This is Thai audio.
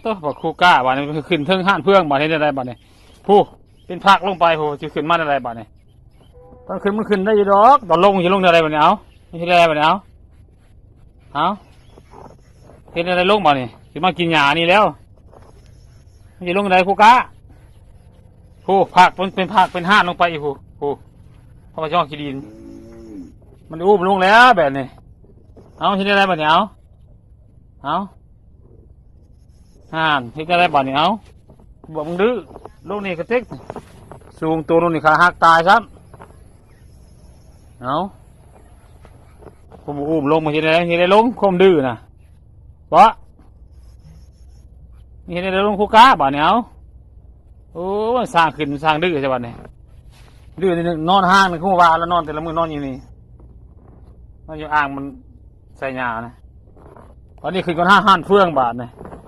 ตัวบอกครูก้าบ้านนี้ขึ้นเทิงห้านเพื่องบ้านนี้ได้บ้านนี้ผู้เป็นพักลงไปผู้จะขึ้นมาได้บ้านนี้ตอนขึ้นมันขึ้นได้อยู่ดอกตอนลงจะลงได้บ้านนี้เอาไม่ใช่ได้บ้านนี้เอาเห็นอะไรลงบ้านนี้จะมากินหญ้านี่แล้วไม่ใช่ลงได้ครูก้าผู้พักเป็นพักเป็นห้านลงไปผู้เพราะว่าช่องขี้ดินมันอุ้มลงแล้วแบบนี้เอาเห็นอะไรบ้านนี้เอาห่านเห็นอะไรบ้านนี้เอาบอกมึงดื้อลูกนี่กระติกสูงตัวลูกนี่ขาหักตายซ้ำเอาผมอุ้มลงมาเห็นอะไรลงคมดื้อนะเพราะเห็นอะไรลงคู่ก้าบ้านนี้เอาโอ้สร้างขึ้นสร้างดื้อใช่บ้านนี้ดื้อนี่นอนห้างในคู่วาแล้วนอนแต่ละมือนอนอยู่นี่นอนอยู่อ่างมันใส่หญ้านะตอนนี้ขึ้นก้อนห้านเฟื่องบาทนะ